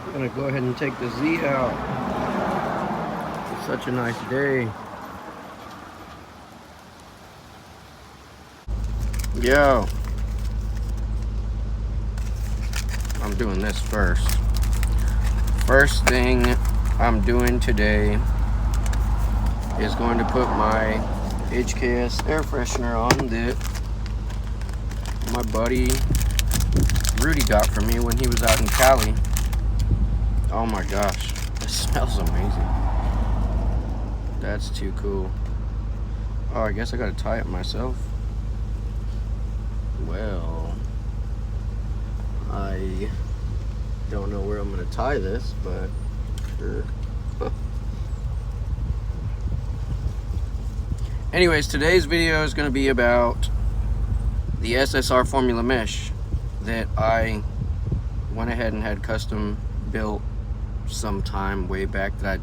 I'm gonna go ahead and take the Z out. It's such a nice day. Yo, I'm doing this first. First thing I'm doing today is going to put my HKS air freshener on that my buddy Rudy got for me when he was out in Cali. Oh my gosh, it smells amazing. That's too cool. Oh, I guess I gotta tie it myself. Well, I don't know where I'm gonna tie this, but sure. Anyways, today's video is gonna be about the SSR Formula Mesh that I went ahead and had custom built sometime way back that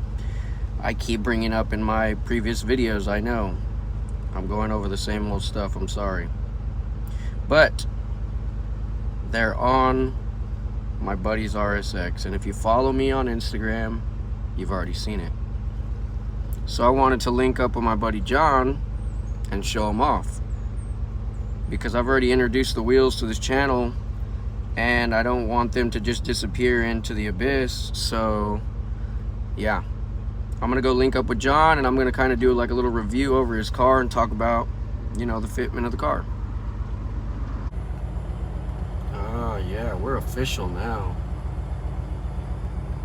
I keep bringing up in my previous videos. I know I'm going over the same old stuff, I'm sorry, but they're on my buddy's RSX, and if you follow me on Instagram, you've already seen it. So I wanted to link up with my buddy John and show them off, because I've already introduced the wheels to this channel and I don't want them to just disappear into the abyss. So yeah, I'm gonna go link up with John and I'm gonna kind of do like a little review over his car and talk about, you know, the fitment of the car. Oh yeah, we're official now,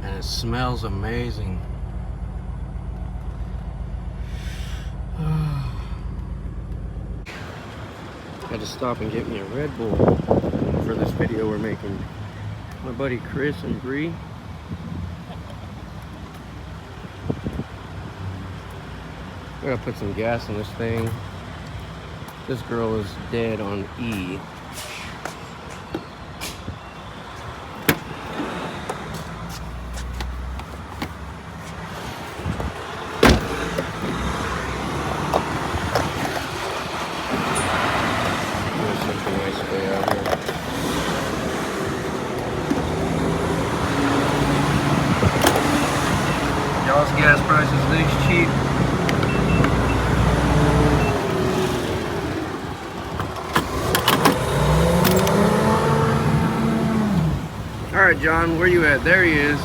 and it smells amazing. Had to stop and get me a Red Bull for this video we're making. My buddy Chris and Bree. I gotta put some gas in this thing. This girl is dead on E. Y'all's gas prices this cheap. Alright, John, where you at? There he is.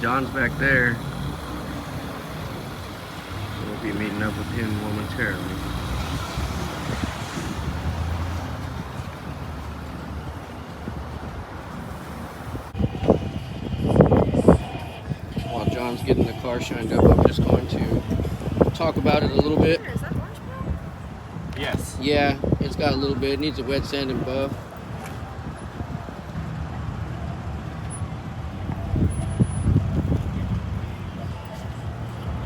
John's back there. We'll be meeting up with him momentarily. While John's getting the car shined up, I'm just going to talk about it a little bit. Is that orange milk? Yes. Yeah, it's got a little bit. It needs a wet sand and buff.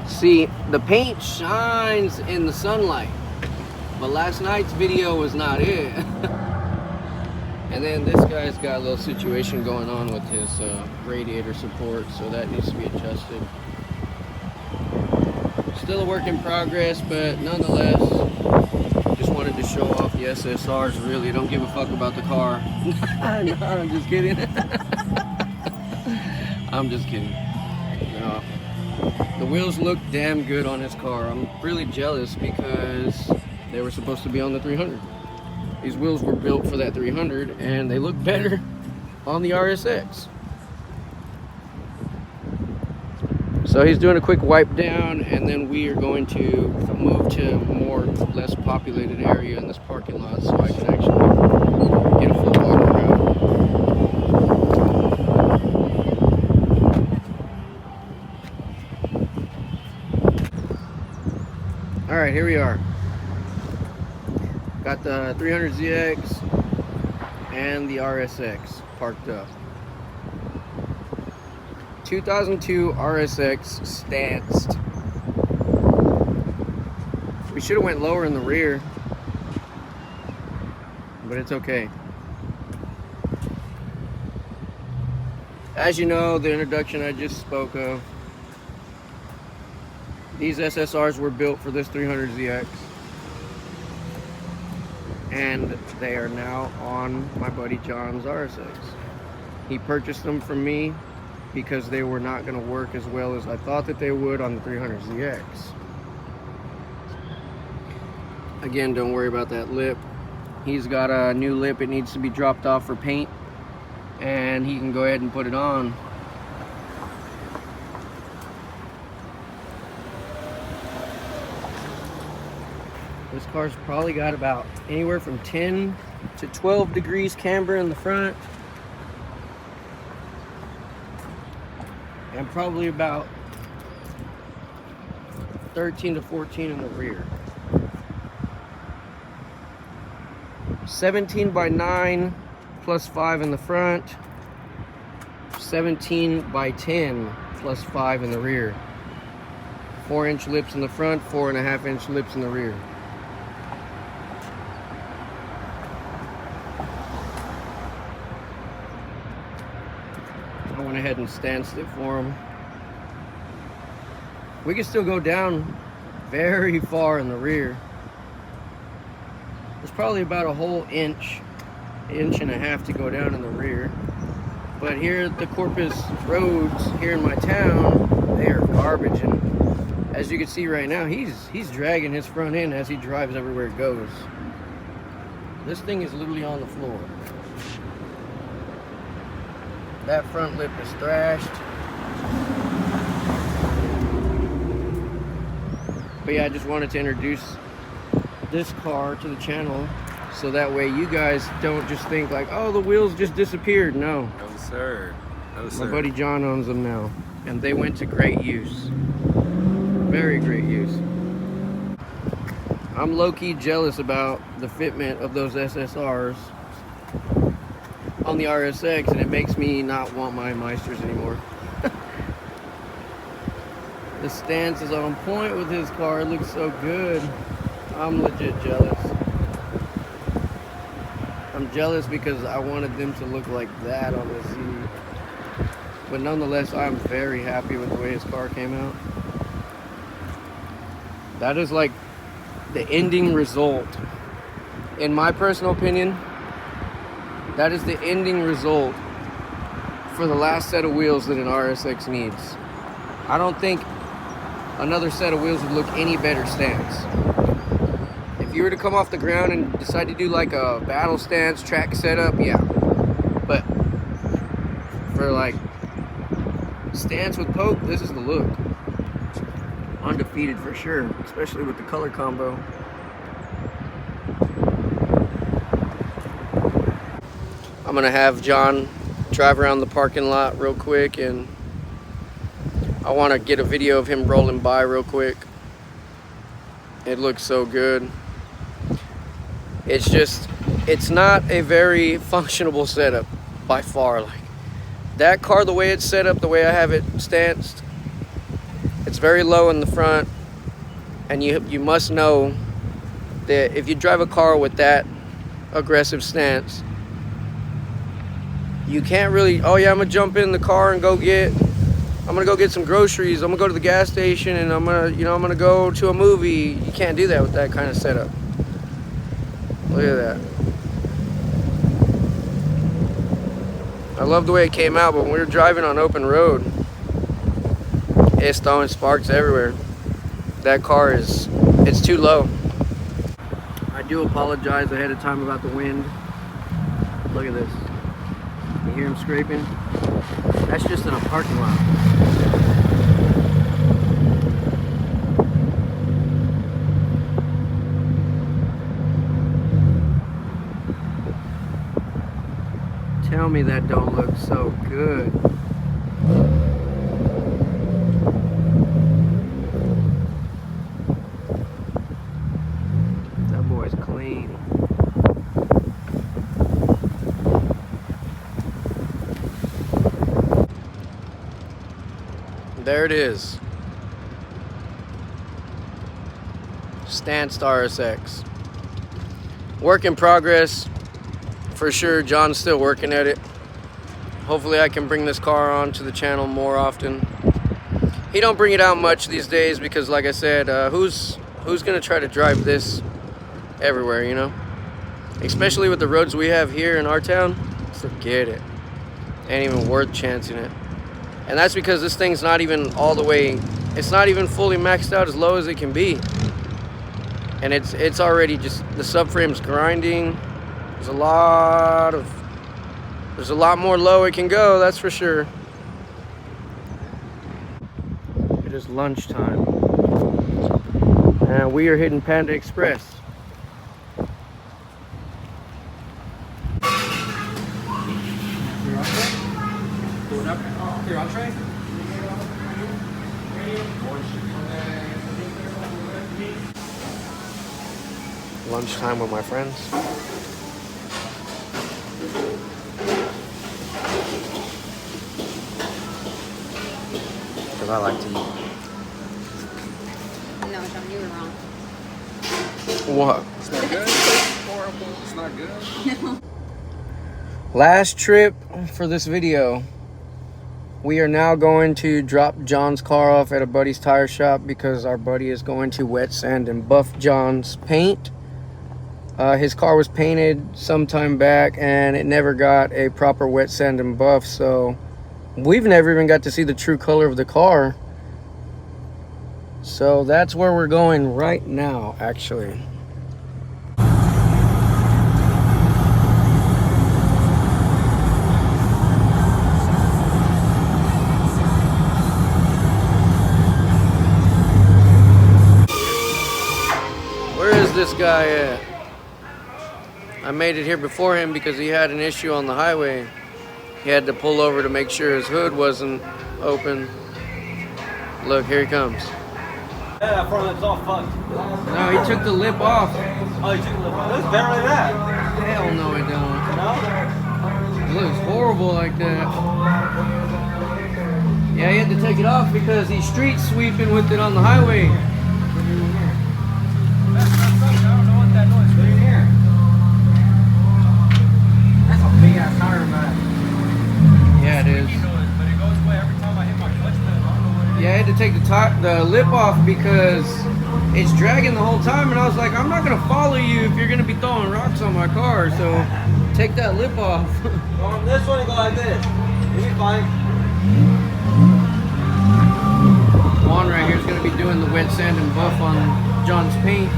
See, the paint shines in the sunlight, but last night's video was not it. And then this guy's got a little situation going on with his radiator support, so that needs to be adjusted. Still a work in progress, but nonetheless, just wanted to show off the SSRs. Really don't give a fuck about the car. No, I'm just kidding. I'm just kidding. No. The wheels look damn good on his car. I'm really jealous because they were supposed to be on the 300. These wheels were built for that 300 and they look better on the RSX. So he's doing a quick wipe down, and then we are going to move to a more less populated area in this parking lot so I can actually get a full walk around. Alright, here we are. Got the 300ZX and the RSX parked up. 2002 RSX stanced. We should have went lower in the rear, but it's okay. As you know, the introduction I just spoke of, these SSRs were built for this 300ZX. and they are now on my buddy John's RSX. He purchased them from me because they were not going to work as well as I thought that they would on the 300ZX. Again, don't worry about that lip. He's got a new lip. It needs to be dropped off for paint, and he can go ahead and put it on. This car's probably got about anywhere from 10 to 12 degrees camber in the front, and probably about 13 to 14 in the rear. 17 by 9 plus 5 in the front, 17 by 10 plus 5 in the rear. 4-inch lips in the front, 4.5-inch lips in the rear. I went ahead and stanced it for him. We can still go down very far in the rear. There's probably about a whole inch and a half to go down in the rear. But here at the Corpus roads here in my town, they are garbage. And as you can see right now, he's dragging his front end as he drives everywhere it goes. This thing is literally on the floor. That front lip is thrashed. But yeah, I just wanted to introduce this car to the channel so that way you guys don't just think like, oh, the wheels just disappeared. No. No, sir. No, sir. My buddy John owns them now, and they went to great use. Very great use. I'm low-key jealous about the fitment of those SSRs on the RSX, and it makes me not want my Meisters anymore. The stance is on point with his car. It looks so good. I'm legit jealous. I'm jealous because I wanted them to look like that on the Z. But nonetheless, I'm very happy with the way his car came out. That is like the ending result. In my personal opinion, that is the ending result for the last set of wheels that an RSX needs. I don't think another set of wheels would look any better stance. If you were to come off the ground and decide to do like a battle stance track setup, yeah. But for like stance with poke, this is the look. Undefeated for sure, especially with the color combo. I'm gonna have John drive around the parking lot real quick, and I want to get a video of him rolling by real quick. It looks so good. It's not a very functionable setup by far. Like that car, the way it's set up, the way I have it stanced, it's very low in the front, and you must know that if you drive a car with that aggressive stance, you can't really, oh yeah, I'm gonna jump in the car and I'm gonna go get some groceries, I'm gonna go to the gas station, and I'm gonna go to a movie. You can't do that with that kind of setup. Look at that. I love the way it came out, but when we were driving on open road, it's throwing sparks everywhere. That car it's too low. I do apologize ahead of time about the wind. Look at this. You hear him scraping? That's just in a parking lot. Tell me that don't look so good. That boy's clean. There it is. Stanced RSX. Work in progress. For sure, John's still working at it. Hopefully I can bring this car on to the channel more often. He don't bring it out much these days because, like I said, who's gonna try to drive this everywhere, you know? Especially with the roads we have here in our town, forget it. Ain't even worth chancing it. And that's because this thing's not even all the way, it's not even fully maxed out as low as it can be. And it's already just, the subframe's grinding. There's a lot more low it can go, that's for sure. It is lunchtime. And we are hitting Panda Express. Lunchtime with my friends. Because I like to eat. No, John, you were wrong. What? It's not good. It's horrible. It's not good. Last trip for this video. We are now going to drop John's car off at a buddy's tire shop because our buddy is going to wet sand and buff John's paint. His car was painted some time back and it never got a proper wet sand and buff, so we've never even got to see the true color of the car. So that's where we're going right now, actually. Where is this guy at? I made it here before him because he had an issue on the highway. He had to pull over to make sure his hood wasn't open. Look, here he comes. Yeah, that front lip's all fucked. No, he took the lip off. Oh, you took the lip off. It looks better like that. Hell no, it don't. No? It looks horrible like that. Yeah, he had to take it off because he's street sweeping with it on the highway. I don't know what that noise is. What do you hear? That's a big ass tire, man. Yeah, it is. But it goes away every time I hit my clutch pedal. I don't know what it is. Yeah, I had to take the lip off because it's dragging the whole time, and I was like, I'm not gonna follow you if you're gonna be throwing rocks on my car, so take that lip off. Go on this one and go like this. You'll be fine. Juan right here is gonna be doing the wet sand and buff on John's paint.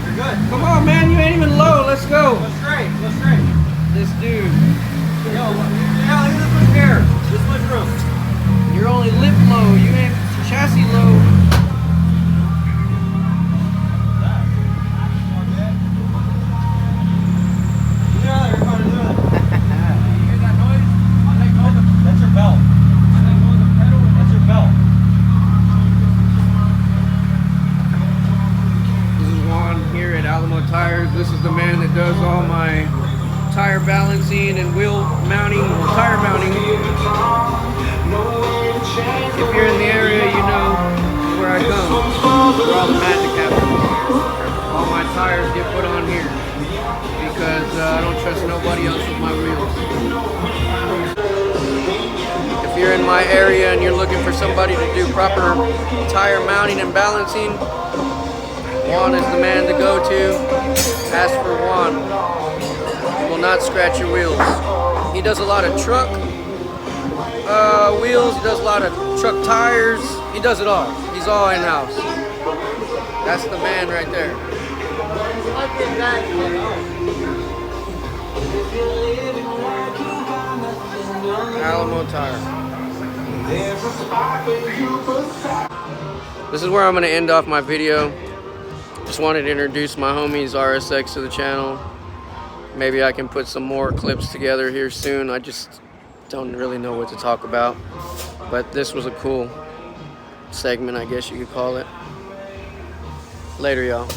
You're good. Come on, man, you ain't even low. Let's go. Go straight. Go straight. This dude, Yo, yeah, look at this much here. This much room. you're only lip low. You ain't chassis low. Yeah, you're fine to do it. You hear that noise? That's your belt. That's your belt. This is Juan here at Alamo Tires. This is the man that does all my tire balancing and wheel mounting, or tire mounting. If you're in the area, you know where I come. Where all the magic happens. All my tires get put on here because I don't trust nobody else with my wheels. If you're in my area and you're looking for somebody to do proper tire mounting and balancing, Juan is the man to go to. Ask for Juan. He will not scratch your wheels. He does a lot of truck wheels, he does a lot of truck tires, he does it all. He's all in-house. That's the man right there. Alamo Tire. This is where I'm going to end off my video. Just wanted to introduce my homies RSX to the channel. Maybe I can put some more clips together here soon. I just don't really know what to talk about. But this was a cool segment, I guess you could call it. Later, y'all.